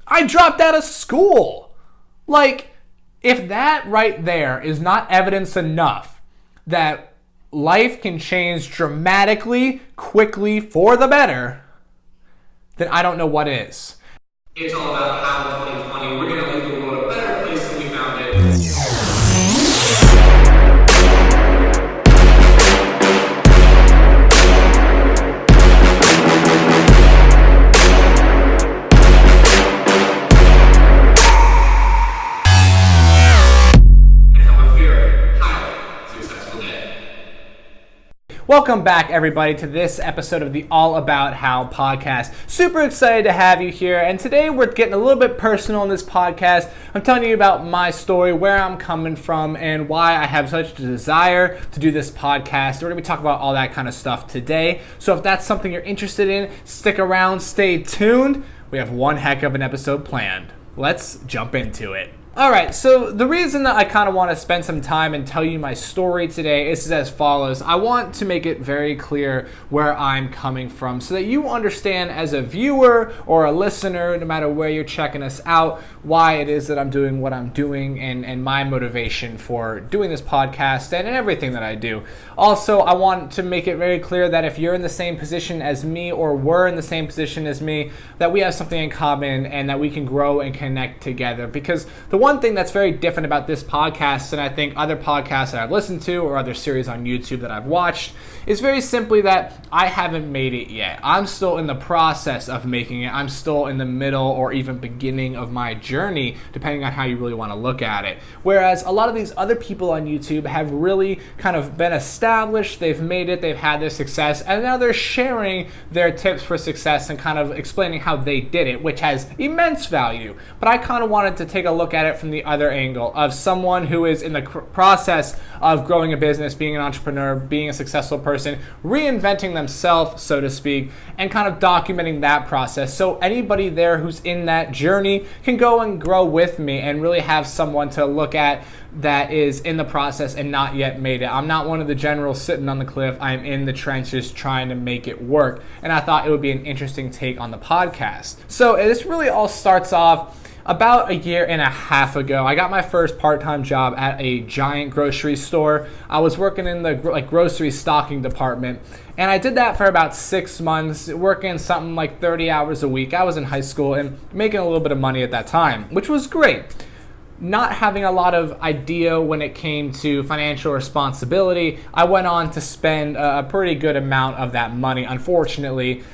I dropped out of school. Like, if that right there is not evidence enough that life can change dramatically, quickly, for the better, then I don't know what is. It's all about how in 2020 we're going to leave the world a better place than we found it. Welcome back, everybody, to this episode of the All About How podcast. Super excited to have you here, and today we're getting a little bit personal in this podcast. I'm telling you about my story, where I'm coming from, and why I have such a desire to do this podcast. We're going to be talking about all that kind of stuff today, so if that's something you're interested in, stick around, stay tuned. We have one heck of an episode planned. Let's jump into it. Alright, so the reason that I kind of want to spend some time and tell you my story today is as follows. I want to make it very clear where I'm coming from so that you understand as a viewer or a listener, no matter where you're checking us out, why it is that I'm doing what I'm doing and my motivation for doing this podcast and everything that I do. Also, I want to make it very clear that if you're in the same position as me or we're in the same position as me, that we have something in common and that we can grow and connect together. Because the one thing that's very different about this podcast than I think other podcasts that I've listened to or other series on YouTube that I've watched is very simply that I haven't made it yet. I'm still in the process of making it. I'm still in the middle or even beginning of my journey, depending on how you really want to look at it. Whereas a lot of these other people on YouTube have really kind of been established, they've made it, they've had their success, and now they're sharing their tips for success and kind of explaining how they did it, which has immense value. But I kind of wanted to take a look at it from the other angle of someone who is in the process of growing a business, being an entrepreneur, being a successful person, reinventing themselves, so to speak, and kind of documenting that process. So anybody there who's in that journey can go and grow with me and really have someone to look at that is in the process and not yet made it. I'm not one of the generals sitting on the cliff. I'm in the trenches trying to make it work. And I thought it would be an interesting take on the podcast. So this really all starts off about a year and a half ago. I got my first part-time job at a giant grocery store. I was working in the grocery stocking department, and I did that for about 6 months, working something like 30 hours a week. I was in high school and making a little bit of money at that time, which was great. Not having a lot of idea when it came to financial responsibility, I went on to spend a pretty good amount of that money, unfortunately.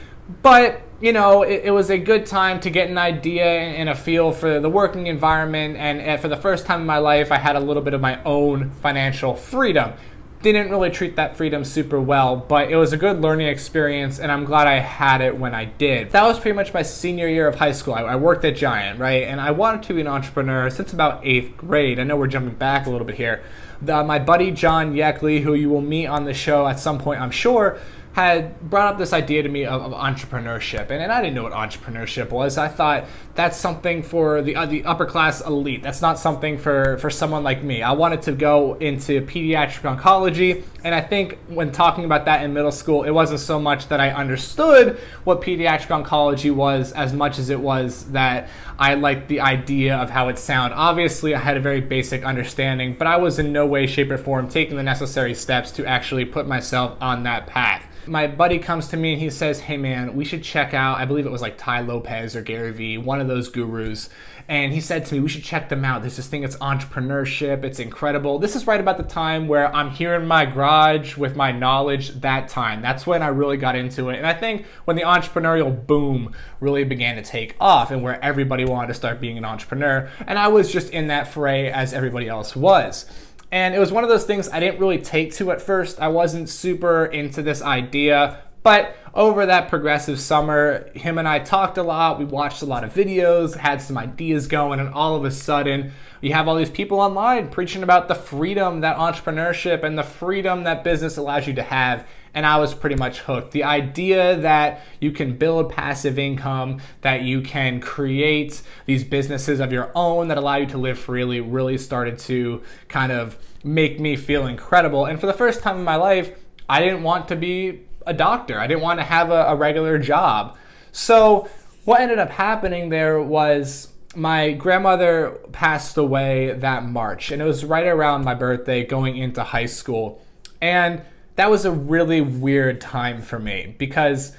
But, you know, it was a good time to get an idea and a feel for the working environment, and for the first time in my life, I had a little bit of my own financial freedom. Didn't really treat that freedom super well, but it was a good learning experience, and I'm glad I had it when I did. That was pretty much my senior year of high school. I worked at Giant, right? And I wanted to be an entrepreneur since about 8th grade. I know we're jumping back a little bit here. My buddy John Yeckley, who you will meet on the show at some point, I'm sure, had brought up this idea to me of entrepreneurship, and I didn't know what entrepreneurship was. I thought that's something for the upper class elite. That's not something for someone like me. I wanted to go into pediatric oncology, and I think when talking about that in middle school, it wasn't so much that I understood what pediatric oncology was as much as it was that I liked the idea of how it sounded. Obviously, I had a very basic understanding, but I was in no way, shape, or form taking the necessary steps to actually put myself on that path. My buddy comes to me and he says, hey man, we should check out, I believe it was like Tai Lopez or Gary Vee, one of those gurus. And he said to me, we should check them out. There's this thing, it's entrepreneurship. It's incredible. This is right about the time where I'm here in my garage with my knowledge that time. That's when I really got into it. And I think when the entrepreneurial boom really began to take off and where everybody wanted to start being an entrepreneur. And I was just in that fray as everybody else was. And it was one of those things I didn't really take to at first. I wasn't super into this idea, but over that progressive summer, him and I talked a lot. We watched a lot of videos, had some ideas going, and all of a sudden, you have all these people online preaching about the freedom that entrepreneurship and the freedom that business allows you to have. And I was pretty much hooked. The idea that you can build passive income, that you can create these businesses of your own that allow you to live freely really started to kind of make me feel incredible. And for the first time in my life, I didn't want to be a doctor. I didn't want to have a regular job. So what ended up happening there was my grandmother passed away that March, and it was right around my birthday going into high school. And that was a really weird time for me because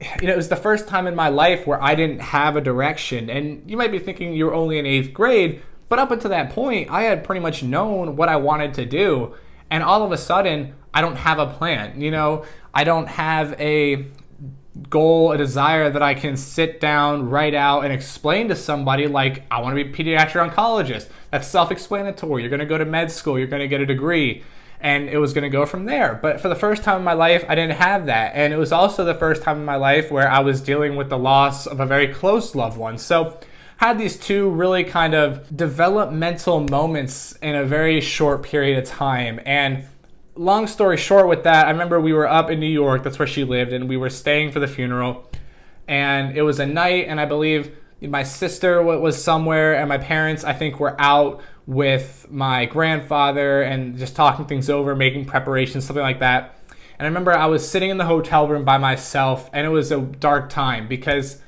it was the first time in my life where I didn't have a direction. And you might be thinking you were only in 8th grade, but up until that point, I had pretty much known what I wanted to do. And all of a sudden, I don't have a plan. I don't have a goal, a desire that I can sit down, write out, and explain to somebody like, I want to be a pediatric oncologist. That's self-explanatory. You're going to go to med school. You're going to get a degree. And it was going to go from there. But for the first time in my life, I didn't have that. And it was also the first time in my life where I was dealing with the loss of a very close loved one. So I had these two really kind of developmental moments in a very short period of time. And long story short with that, I remember we were up in New York. That's where she lived. And we were staying for the funeral. And it was a night. And I believe my sister was somewhere. And my parents, I think, were out with my grandfather and just talking things over, making preparations, something like that. And I remember I was sitting in the hotel room by myself, and it was a dark time because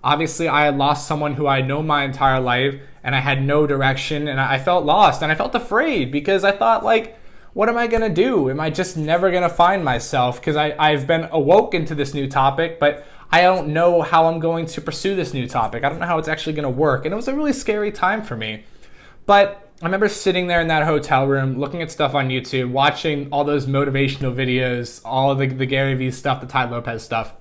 obviously I had lost someone who I had known my entire life, and I had no direction, and I felt lost, and I felt afraid because I thought, like, what am I going to do? Am I just never going to find myself? Because I've been awoken to this new topic, but I don't know how I'm going to pursue this new topic. I don't know how it's actually going to work. And it was a really scary time for me. But I remember sitting there in that hotel room, looking at stuff on YouTube, watching all those motivational videos, all of the Gary Vee stuff, the Tai Lopez stuff.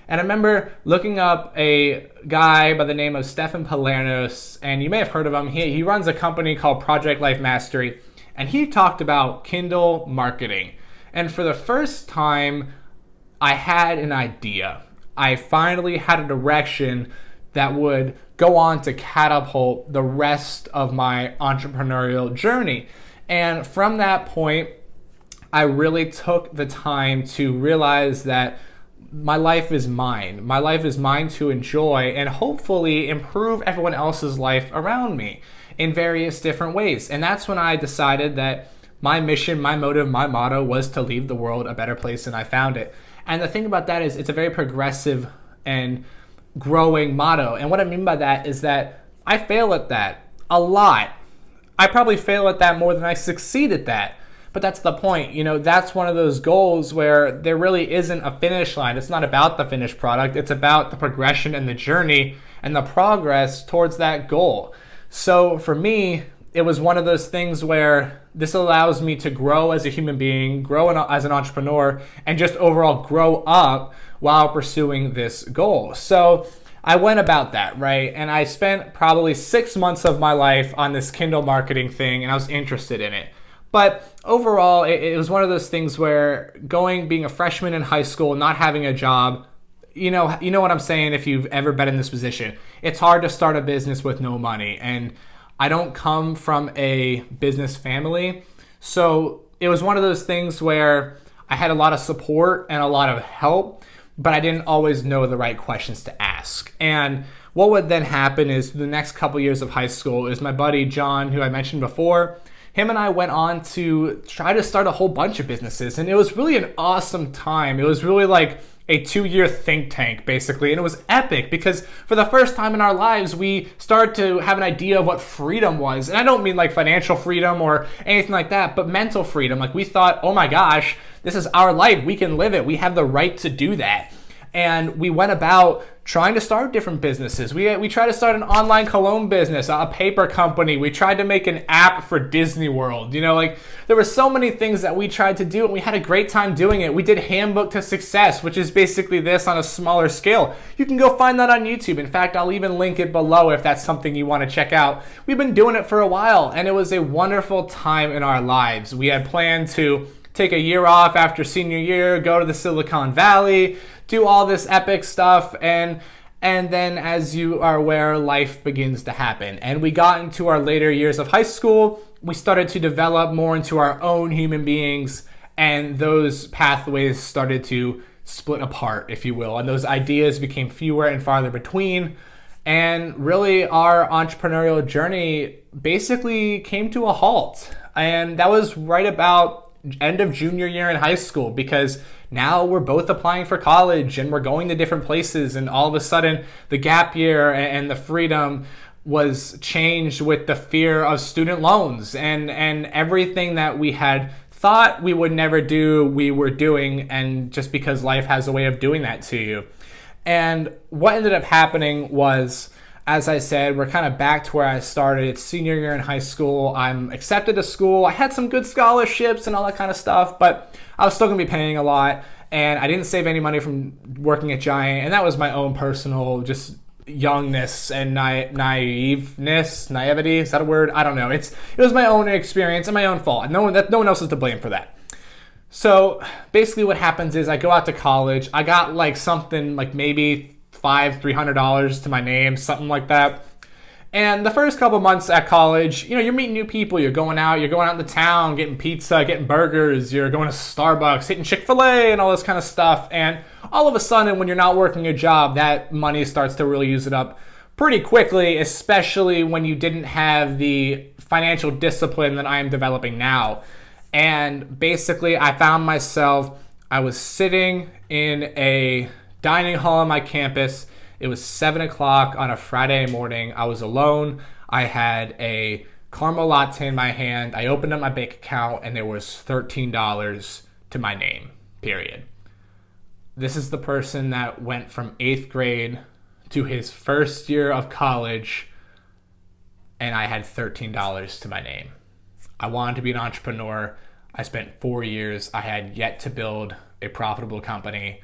And I remember looking up a guy by the name of Stefan Palernos, and you may have heard of him. He runs a company called Project Life Mastery, and he talked about Kindle marketing. And for the first time, I had an idea. I finally had a direction that would go on to catapult the rest of my entrepreneurial journey. And from that point, I really took the time to realize that my life is mine. My life is mine to enjoy and hopefully improve everyone else's life around me in various different ways. And that's when I decided that my mission, my motive, my motto was to leave the world a better place than I found it. And the thing about that is it's a very progressive and growing motto. And what I mean by that is that I fail at that a lot. I probably fail at that more than I succeed at that. But that's the point. That's one of those goals where there really isn't a finish line. It's not about the finished product. It's about the progression and the journey and the progress towards that goal. So for me, it was one of those things where this allows me to grow as a human being, grow as an entrepreneur, and just overall grow up while pursuing this goal. So I went about that, right? And I spent probably 6 months of my life on this Kindle marketing thing, and I was interested in it. But overall, it was one of those things where being a freshman in high school, not having a job, you know what I'm saying if you've ever been in this position. It's hard to start a business with no money. And I don't come from a business family. So it was one of those things where I had a lot of support and a lot of help, but I didn't always know the right questions to ask. And what would then happen is the next couple years of high school is my buddy John, who I mentioned before, him and I went on to try to start a whole bunch of businesses. And it was really an awesome time. It was really like a 2-year think tank, basically. And it was epic because for the first time in our lives, we started to have an idea of what freedom was. And I don't mean like financial freedom or anything like that, but mental freedom. Like we thought, oh my gosh, this is our life. We can live it. We have the right to do that. And we went about trying to start different businesses. We tried to start an online cologne business, a paper company. We tried to make an app for Disney World. There were so many things that we tried to do, and we had a great time doing it. We did Handbook to Success, which is basically this on a smaller scale. You can go find that on YouTube. In fact, I'll even link it below if that's something you want to check out. We've been doing it for a while, and it was a wonderful time in our lives. We had planned to take a year off after senior year, go to the Silicon Valley, do all this epic stuff, and then as you are aware, life begins to happen. And we got into our later years of high school, we started to develop more into our own human beings, and those pathways started to split apart, if you will, and those ideas became fewer and farther between. And really our entrepreneurial journey basically came to a halt. And that was right about end of junior year in high school, because now we're both applying for college and we're going to different places, and all of a sudden the gap year and the freedom was changed with the fear of student loans, and everything that we had thought we would never do, we were doing, and just because life has a way of doing that to you. And what ended up happening was, as I said, we're kind of back to where I started. It's senior year in high school. I'm accepted to school. I had some good scholarships and all that kind of stuff, but I was still going to be paying a lot, and I didn't save any money from working at Giant, and that was my own personal just youngness and naivety. Is that a word? I don't know. It was my own experience and my own fault. No one else is to blame for that. So basically what happens is I go out to college. I got like something like maybe $300 to my name, something like that. And the first couple months at college, you're meeting new people. You're going out into town, getting pizza, getting burgers. You're going to Starbucks, hitting Chick-fil-A and all this kind of stuff. And all of a sudden, when you're not working a job, that money starts to really use it up pretty quickly, especially when you didn't have the financial discipline that I am developing now. And basically, I found myself, I was sitting in a dining hall on my campus. It was 7 o'clock on a Friday morning. I was alone. I had a caramel latte in my hand. I opened up my bank account and there was $13 to my name, period. This is the person that went from 8th grade to his first year of college, and I had $13 to my name. I wanted to be an entrepreneur. I spent 4 years. I had yet to build a profitable company,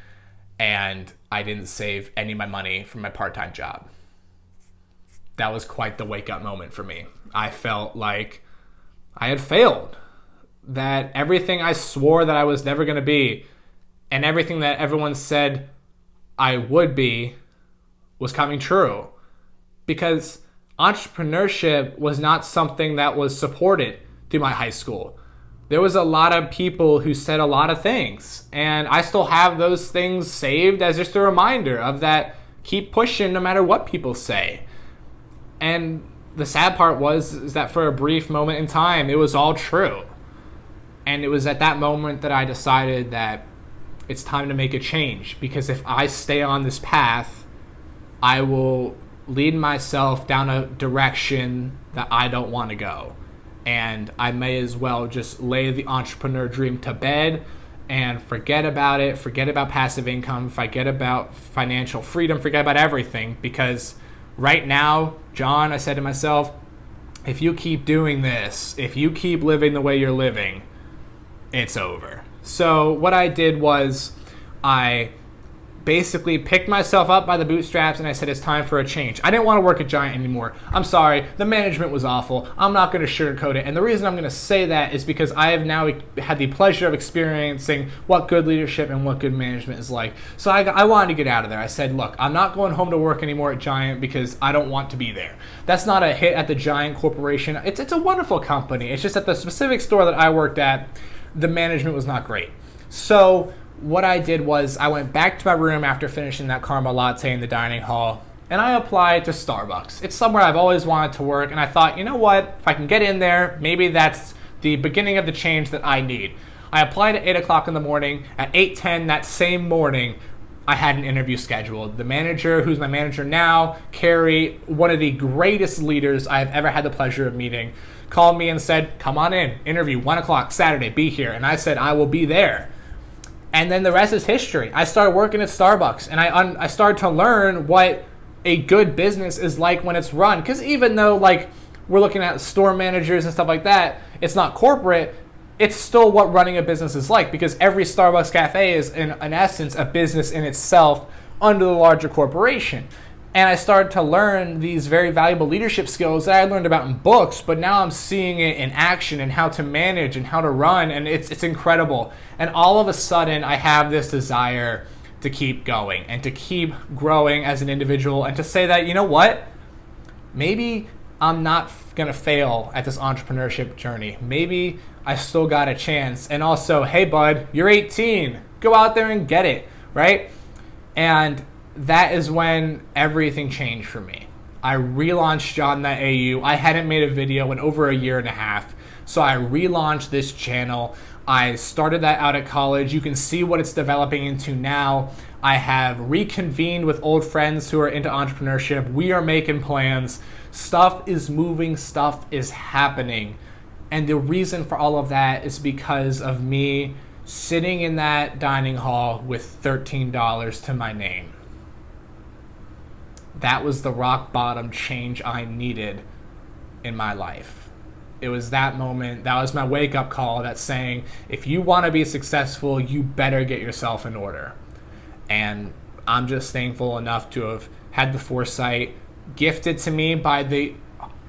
and I didn't save any of my money from my part-time job. That was quite the wake-up moment for me. I felt like I had failed, that everything I swore that I was never going to be and everything that everyone said I would be was coming true, because entrepreneurship was not something that was supported through my high school. There was a lot of people who said a lot of things, and I still have those things saved as just a reminder of that, keep pushing no matter what people say. And the sad part is that for a brief moment in time, it was all true. And it was at that moment that I decided that it's time to make a change, because if I stay on this path, I will lead myself down a direction that I don't want to go. And I may as well just lay the entrepreneur dream to bed and forget about it, forget about passive income, forget about financial freedom, forget about everything. Because right now, John, I said to myself, if you keep doing this, if you keep living the way you're living, it's over. So what I did was I basically picked myself up by the bootstraps and I said, it's time for a change. I didn't want to work at Giant anymore. I'm sorry. The management was awful. I'm not going to sugarcoat it. And the reason I'm going to say that is because I have now had the pleasure of experiencing what good leadership and what good management is like. So I wanted to get out of there. I said, look, I'm not going home to work anymore at Giant because I don't want to be there. That's not a hit at the Giant Corporation. It's a wonderful company. It's just at the specific store that I worked at, the management was not great. So what I did was I went back to my room after finishing that caramel latte in the dining hall, and I applied to Starbucks. It's somewhere I've always wanted to work, and I thought, you know what, if I can get in there, maybe that's the beginning of the change that I need. I applied at 8 o'clock in the morning. At 8:10 that same morning, I had an interview scheduled. The manager, who's my manager now, Carrie, one of the greatest leaders I've ever had the pleasure of meeting, called me and said, come on in, interview, 1 o'clock Saturday, be here. And I said, I will be there. And then the rest is history. I started working at Starbucks, and I started to learn what a good business is like when it's run. Because even though like we're looking at store managers and stuff like that, it's not corporate, it's still what running a business is like, because every Starbucks cafe is in essence a business in itself under the larger corporation. And I started to learn these very valuable leadership skills that I learned about in books, but now I'm seeing it in action and how to manage and how to run, and it's incredible. And all of a sudden, I have this desire to keep going and to keep growing as an individual, and to say that, you know what, maybe I'm not going to fail at this entrepreneurship journey. Maybe I still got a chance. And also, hey bud, you're 18. Go out there and get it, right? And that is when everything changed for me. I relaunched John.au. I hadn't made a video in over a year and a half. So I relaunched this channel. I started that out at college. You can see what it's developing into now. I have reconvened with old friends who are into entrepreneurship. We are making plans. Stuff is moving, stuff is happening. And the reason for all of that is because of me sitting in that dining hall with $13 to my name. That was the rock bottom change I needed in my life. It was that moment, that was my wake up call that's saying, if you want to be successful, you better get yourself in order. And I'm just thankful enough to have had the foresight gifted to me by the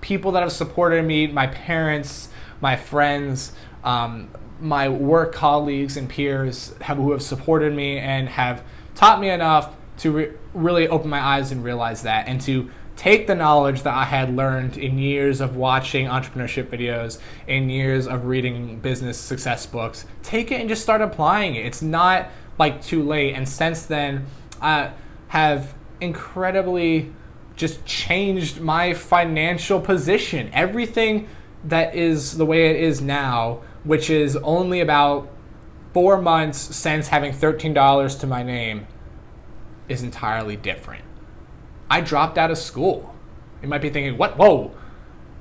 people that have supported me, my parents, my friends, my work colleagues and peers who have supported me and have taught me enough to really open my eyes and realize that, and to take the knowledge that I had learned in years of watching entrepreneurship videos, in years of reading business success books, take it and just start applying it. It's not like too late. And since then, I have incredibly just changed my financial position. Everything that is the way it is now, which is only about 4 months since having $13 to my name, is entirely different. I dropped out of school. You might be thinking, what? Whoa.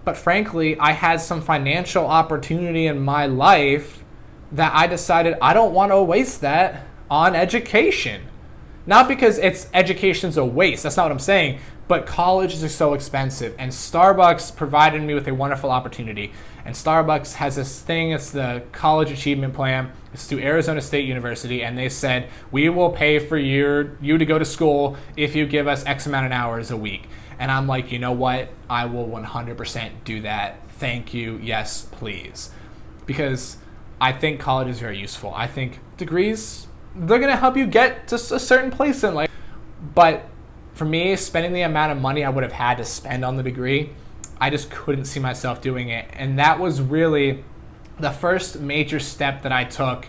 But frankly, I had some financial opportunity in my life that I decided I don't want to waste that on education. Not because education's a waste, that's not what I'm saying, but college is so expensive, and Starbucks provided me with a wonderful opportunity. And Starbucks has this thing, it's the College Achievement Plan. It's through Arizona State University, and they said, we will pay for you to go to school if you give us X amount of hours a week. And I'm like, you know what? I will 100% do that. Thank you. Yes, please. Because I think college is very useful. I think degrees, they're going to help you get to a certain place in life. But for me, spending the amount of money I would have had to spend on the degree, I just couldn't see myself doing it. And that was really the first major step that I took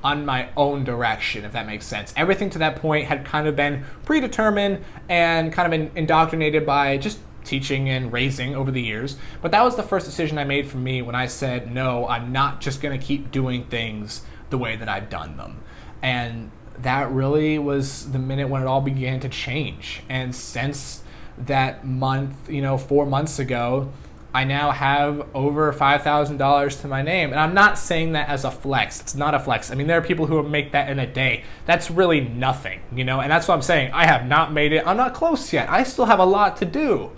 on my own direction, if that makes sense. Everything to that point had kind of been predetermined and kind of been indoctrinated by just teaching and raising over the years. But that was the first decision I made for me when I said, no, I'm not just going to keep doing things the way that I've done them. And that really was the minute when it all began to change. And since that month, 4 months ago, I now have over $5,000 to my name. And I'm not saying that as a flex. It's not a flex. I mean, there are people who make that in a day. That's really nothing, and that's what I'm saying. I have not made it. I'm not close yet. I still have a lot to do.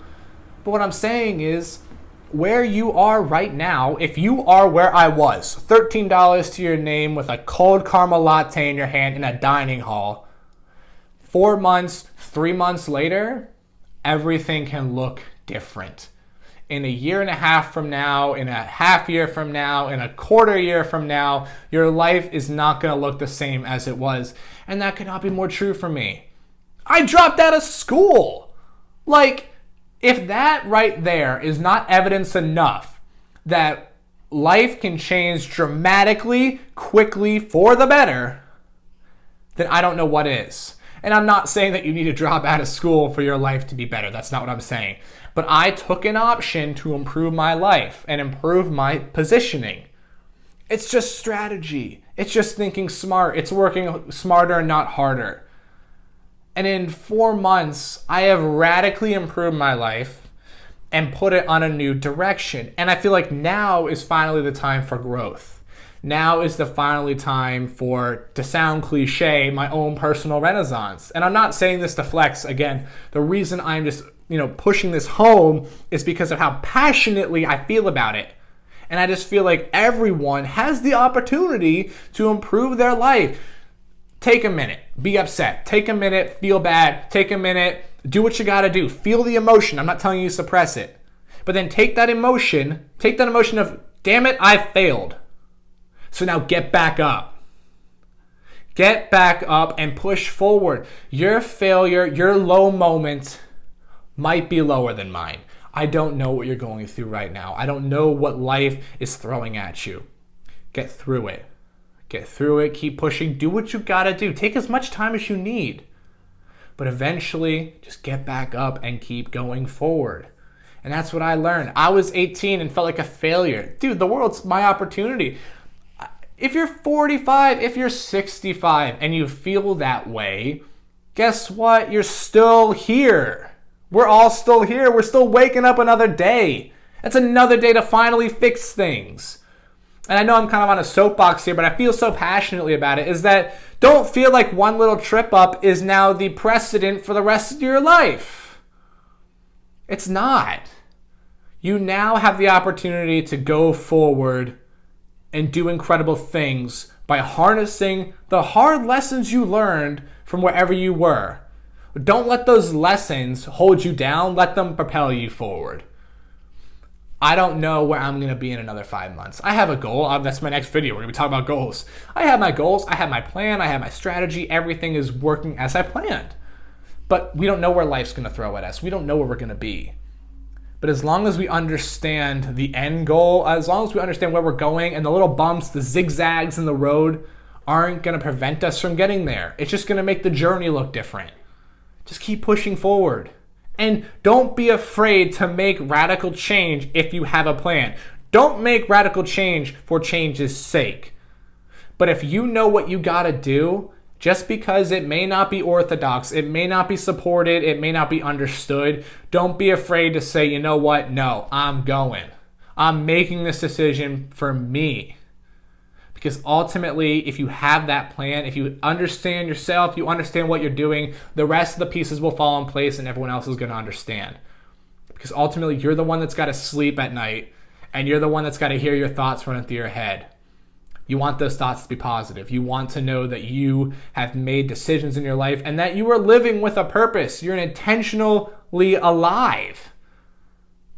But what I'm saying is, where you are right now, if you are where I was, $13 to your name with a cold caramel latte in your hand in a dining hall, 4 months, 3 months later, everything can look different. In a year and a half from now, in a half year from now, in a quarter year from now, your life is not going to look the same as it was. And that could not be more true for me. I dropped out of school. If that right there is not evidence enough that life can change dramatically, quickly, for the better, then I don't know what is. And I'm not saying that you need to drop out of school for your life to be better. That's not what I'm saying. But I took an option to improve my life and improve my positioning. It's just strategy. It's just thinking smart. It's working smarter and not harder. And in 4 months, I have radically improved my life and put it on a new direction. And I feel like now is finally the time for growth. Now is the finally time for, to sound cliche, my own personal renaissance. And I'm not saying this to flex. Again, the reason I'm just, pushing this home is because of how passionately I feel about it. And I just feel like everyone has the opportunity to improve their life. Take a minute, be upset. Take a minute, feel bad. Take a minute, do what you gotta do. Feel the emotion. I'm not telling you to suppress it. But then take that emotion of, damn it, I failed. So now get back up. Get back up and push forward. Your failure, your low moment might be lower than mine. I don't know what you're going through right now. I don't know what life is throwing at you. Get through it. Get through it. Keep pushing. Do what you gotta do. Take as much time as you need. But eventually, just get back up and keep going forward. And that's what I learned. I was 18 and felt like a failure. Dude, the world's my opportunity. If you're 45, if you're 65, and you feel that way, guess what? You're still here. We're all still here. We're still waking up another day. It's another day to finally fix things. And I know I'm kind of on a soapbox here, but I feel so passionately about it, is that don't feel like one little trip up is now the precedent for the rest of your life. It's not. You now have the opportunity to go forward and do incredible things by harnessing the hard lessons you learned from wherever you were. Don't let those lessons hold you down. Let them propel you forward. I don't know where I'm going to be in another 5 months. I have a goal. That's my next video. We're going to be talking about goals. I have my goals. I have my plan. I have my strategy. Everything is working as I planned. But we don't know where life's going to throw at us. We don't know where we're going to be. But as long as we understand the end goal, as long as we understand where we're going, and the little bumps, the zigzags in the road aren't going to prevent us from getting there. It's just going to make the journey look different. Just keep pushing forward. And don't be afraid to make radical change if you have a plan. Don't make radical change for change's sake. But if you know what you got to do, just because it may not be orthodox, it may not be supported, it may not be understood, don't be afraid to say, you know what? No, I'm going. I'm making this decision for me. Because ultimately, if you have that plan, if you understand yourself, you understand what you're doing, the rest of the pieces will fall in place and everyone else is going to understand. Because ultimately, you're the one that's got to sleep at night and you're the one that's got to hear your thoughts running through your head. You want those thoughts to be positive. You want to know that you have made decisions in your life and that you are living with a purpose. You're intentionally alive.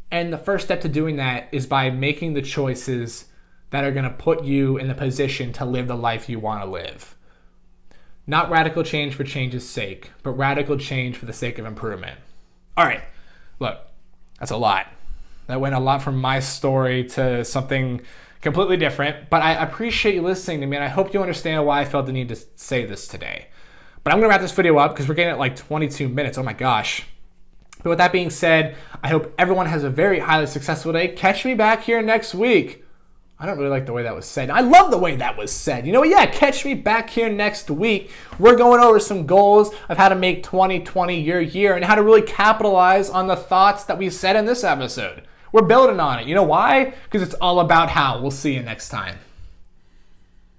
And the first step to doing that is by making the choices that are going to put you in the position to live the life you want to live. Not radical change for change's sake, but radical change for the sake of improvement. All right, look, that's a lot. That went a lot from my story to something completely different, but I appreciate you listening to me, and I hope you understand why I felt the need to say this today. But I'm going to wrap this video up because we're getting at like 22 minutes. Oh my gosh. But with that being said, I hope everyone has a very highly successful day. Catch me back here next week. I don't really like the way that was said. I love the way that was said. You know what? Yeah, catch me back here next week. We're going over some goals of how to make 2020 your year and how to really capitalize on the thoughts that we said in this episode. We're building on it. You know why? Because it's all about how. We'll see you next time.